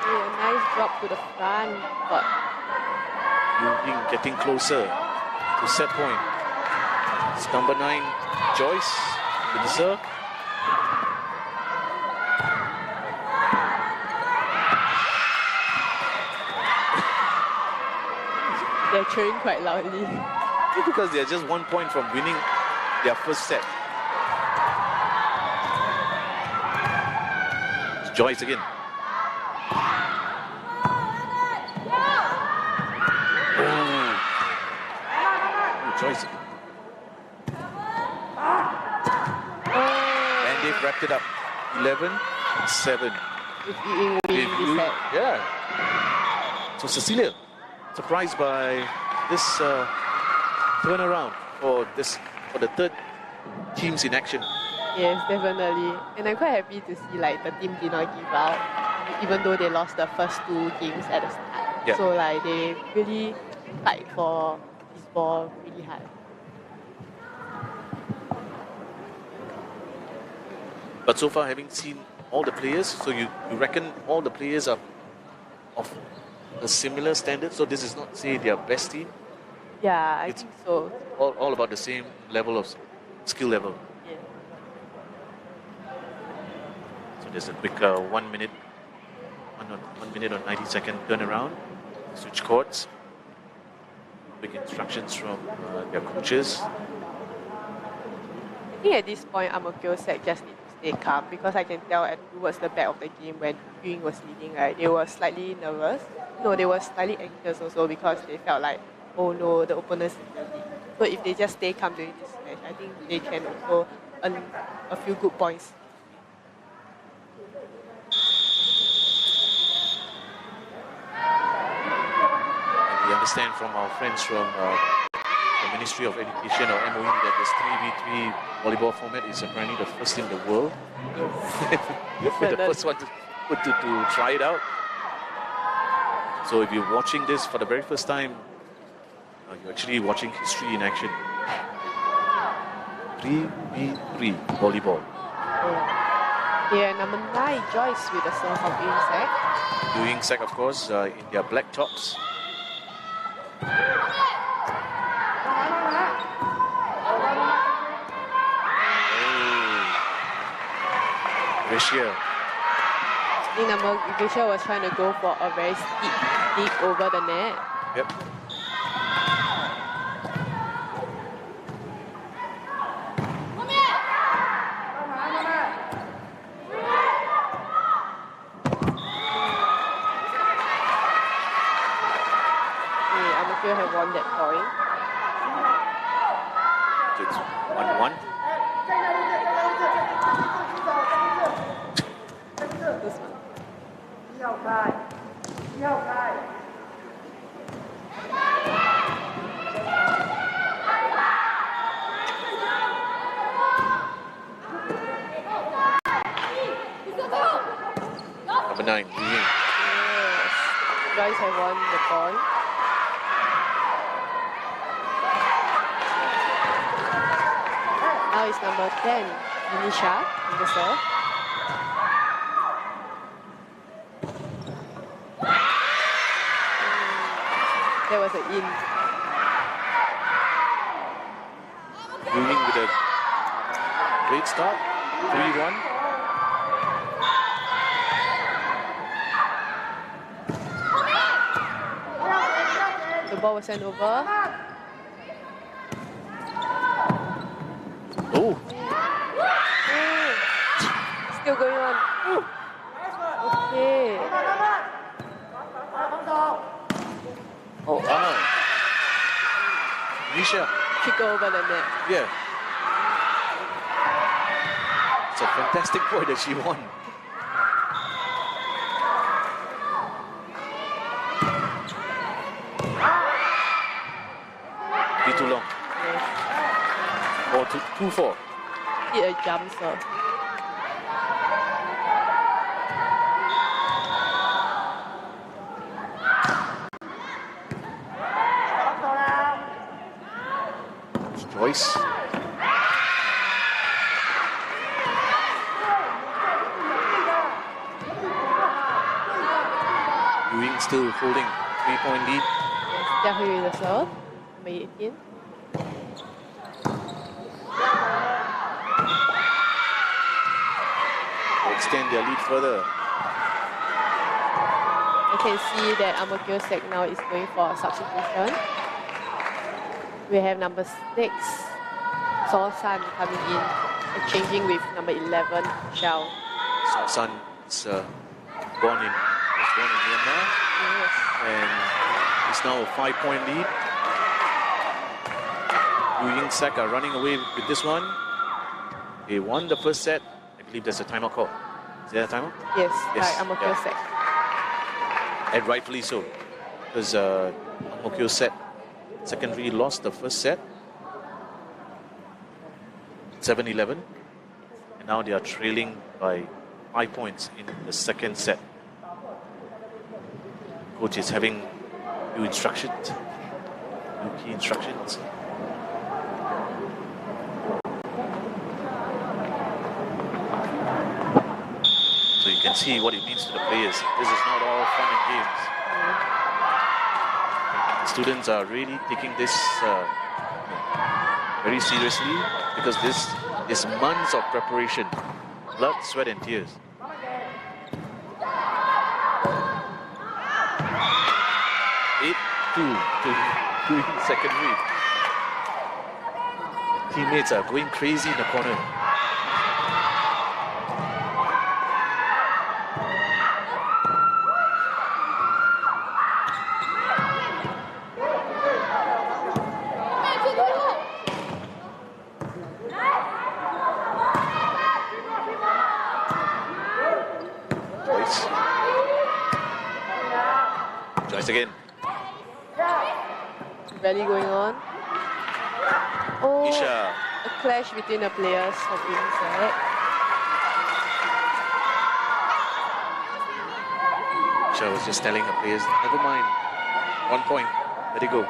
Yeah, nice drop to the front, but Yuying getting closer to set point. It's number 9, Joyce, with the serve. They're cheering quite loudly. Because they're just 1 point from winning their first set. It's Joyce again. Oh, Joyce. And they've wrapped it up. 11-7. With Yuying winning this set. Yeah. So Cecilia, surprised by this turnaround for the third teams in action. Yes, definitely. And I'm quite happy to see like the team did not give up, even though they lost the first 2 games at the start. Yeah. So like they really fight for this ball really hard. But so far, having seen all the players, so you reckon all the players are of a similar standard? So this is not, say, their best team? Yeah, I It's think so. all about the same level of skill level. Yeah. So there's a quick 1 minute, 1 minute or 90-second turnaround. Switch courts. Quick instructions from their coaches. I think at this point, Amokyo said just need to stay calm because I can tell towards the back of the game when Yuying was leading, right, they were slightly nervous. No, they were slightly anxious also because they felt like, oh no, the opponent's in the lead. So if they just stay calm during this match, I think they can also earn a few good points. And we understand from our friends from the Ministry of Education or MOE that this 3v3 volleyball format is apparently the first in the world. We're the first one to try it out. So if you're watching this for the very first time, you're actually watching history in action. 3v3 volleyball. Yeah, number 9, Joyce with the serve of Yuying. Yuying, of course, in their black tops. Risha. I think number Risha was trying to go for a very steep dig over the net. Yep. Amokyo have won that point. So it's 1-1. This one. Number 9, Yuying. Yes. You guys have won the point. Now it's number 10, Anisha, in the serve. That was an in. Yuying with a great start. 3-1. The ball was sent over. Oh, Still going on. Okay. oh, Nisha. Kick over the net. Yeah. It's a fantastic point that she won. Be too long. Yes. Or 2-4. Hit a jump serve. Joyce. Yuying still holding 3-point lead. Yes. Jiahui with the serve. Number 18. extend their lead further. I can see that Ang Mo Kio Sec now is going for a substitution. We have number 6, San coming in, exchanging with number 11, Shao. San is born in Myanmar. Yes. And it's now a 5-point lead. Yuying Sec are running away with this one. They won the first set. I believe there's a timeout call. Is there a timeout? Yes, Yes, by Ang Mo Kio yeah. Sec. And rightfully so. Because Ang Mo Kio Secondary lost the first set. 7-11. And now they are trailing by 5 points in the second set. Coach is having new instructions, new key instructions. So you can see what it means to the players. This is not all fun and games. The students are really taking this very seriously because this is months of preparation, blood, sweat and tears. To secondary. Teammates are going crazy in the corner. Joyce again. Rally going on. Oh, Isha. a clash between the players of Yuying Sec. Isha was just telling the players, never mind. 1 point. Let it go.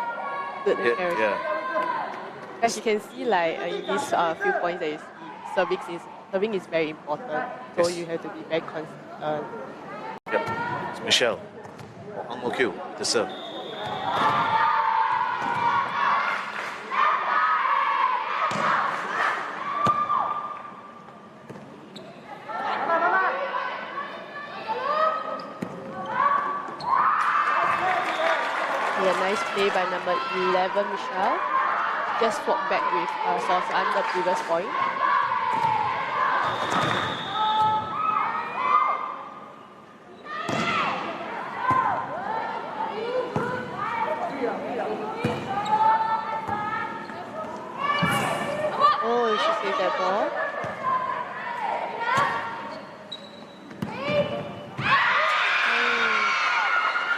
Good Yeah, yeah. As you can see, like in these few points that you see, serving is very important. So Yes. you have to be very consistent. Yep. It's Michelle. Or Ang Mo Kio, the serve. Yeah, nice play by number 11, Michelle. Just swapped back with San the previous point. Oh, she saved that ball.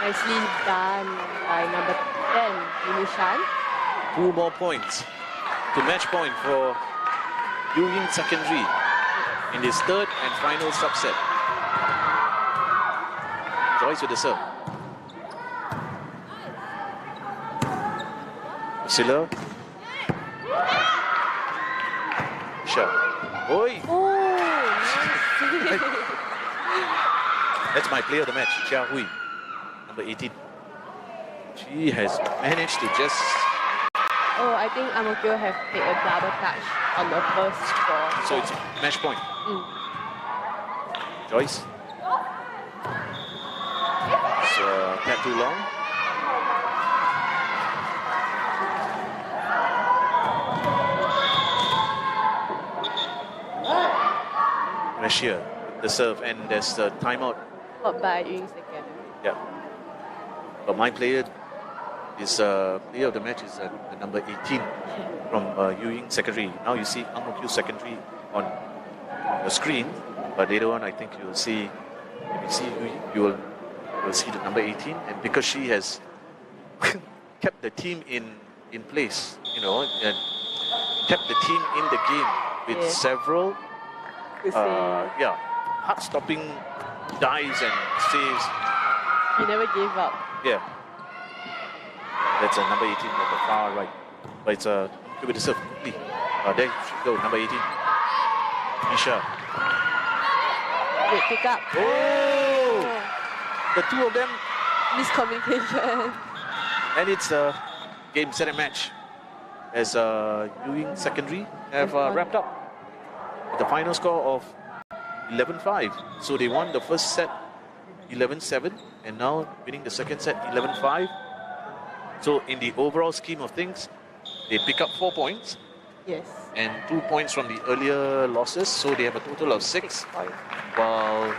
Nicely done by number 10, Yunishan. 2 more points to match point for Yuying Secondary in this third and final subset. Joyce with the serve. Priscilla. Sure. Oi! Oh, nice. That's my player of the match, Chia Hui, number 18. She has managed to just... Oh, I think Ang Mo Kio have made a double touch on the first ball. So it's match point. Joyce. It's a tad too long. Rashia, the serve, and there's the timeout. Caught by Yuying Second. Yeah. But my player is player of the match is the number 18 from Yuying Secondary. Now you see Ang Mo Kio Secondary on the screen, but later on I think you will see, if you see Yuying, you will see the number 18, and because she has kept the team in place, you know, and kept the team in the game with several heart-stopping dives and saves. He never gave up. Yeah. That's a number 18 at the far right. But it's a with the serve quickly. There she go, number 18. Isha. Great pick up. Oh! The two of them. Miscommunication. And it's a game, set and match. As Yuying Secondary have wrapped up with the final score of 11-5. So they won the first set 11-7 and now winning the second set 11-5. So in the overall scheme of things, they pick up 4 points. Yes. And 2 points from the earlier losses. So they have a total of 6. Points. While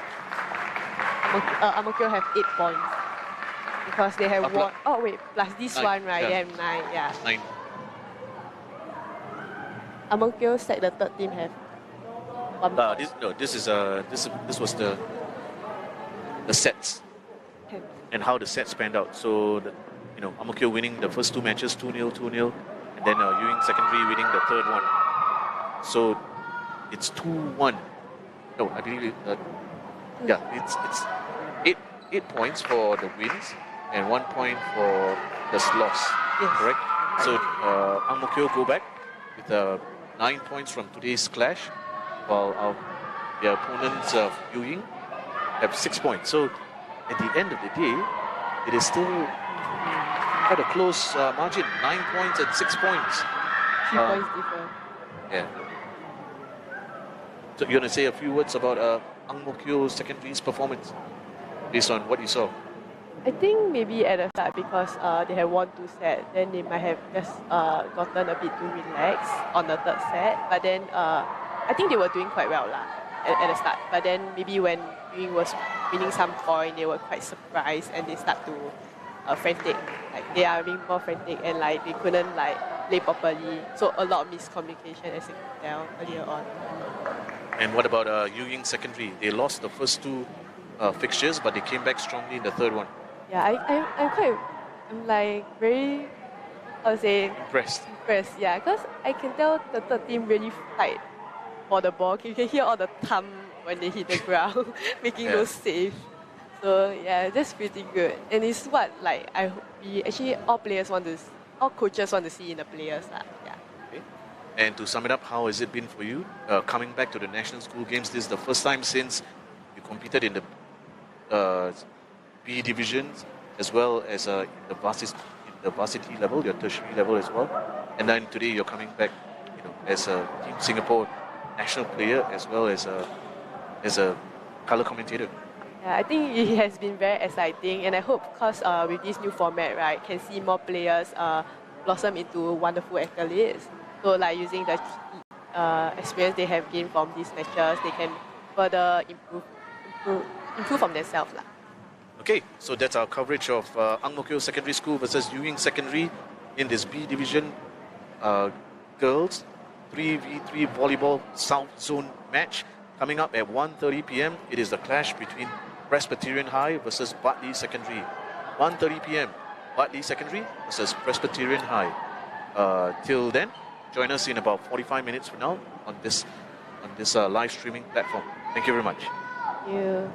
Ang Mo Kio have 8 points. Because they have won. Oh wait, plus this 9, one, right? Yeah. They have 9, yeah. 9. Ang Mo Kio said the third team have 1 point. This was the sets and how the sets panned out. So Ang Mo Kio winning the first 2 matches 2-0, 2-0, and then Yuying Secondary winning the third one. So it's 2-1. No, I believe it's 8 points for the wins and 1 point for the loss. Yes. Correct. So Ang Mo Kio go back with 9 points from today's clash, while their opponents of Yuying have 6 points. So at the end of the day, it is still quite a close margin. 9 points and 6 points. 3 points different. Yeah. So you're going to say a few words about Ang Mo Kio Secondary's performance based on what you saw? I think maybe at the start because they have won 2 sets, then they might have just gotten a bit too relaxed on the third set. But then I think they were doing quite well at the start. But then maybe when Yuying was winning some point, they were quite surprised and they start to frantic. Like they are being more frantic and like they couldn't like play properly. So a lot of miscommunication as you could tell earlier on. And what about Yuying Secondary? They lost the first 2 fixtures, but they came back strongly in the third one. Yeah, I'm like very, how to say? Impressed. Yeah, because I can tell the third team really fight for the ball. You can hear all the thumb when they hit the ground, making those saves. So yeah, that's pretty good. And it's what like all coaches want to see in the players. Yeah. Okay. And to sum it up, how has it been for you coming back to the National School Games? This is the first time since you competed in the B divisions as well as in the varsity level, your tertiary level as well. And then today you're coming back, as a Team Singapore national player as well as a color commentator. Yeah, I think it has been very exciting, and I hope because with this new format, right, can see more players blossom into wonderful athletes. So like using the experience they have gained from these matches, they can further improve from themselves. Okay, so that's our coverage of Ang Mo Kio Secondary School versus Yuying Secondary in this B Division Girls 3v3 Volleyball South Zone match. Coming up at 1:30 p.m, it is the clash between Presbyterian High versus Bartley Secondary. 1:30 p.m, Bartley Secondary versus Presbyterian High. Till then, join us in about 45 minutes from now on this live streaming platform. Thank you very much. Thank you.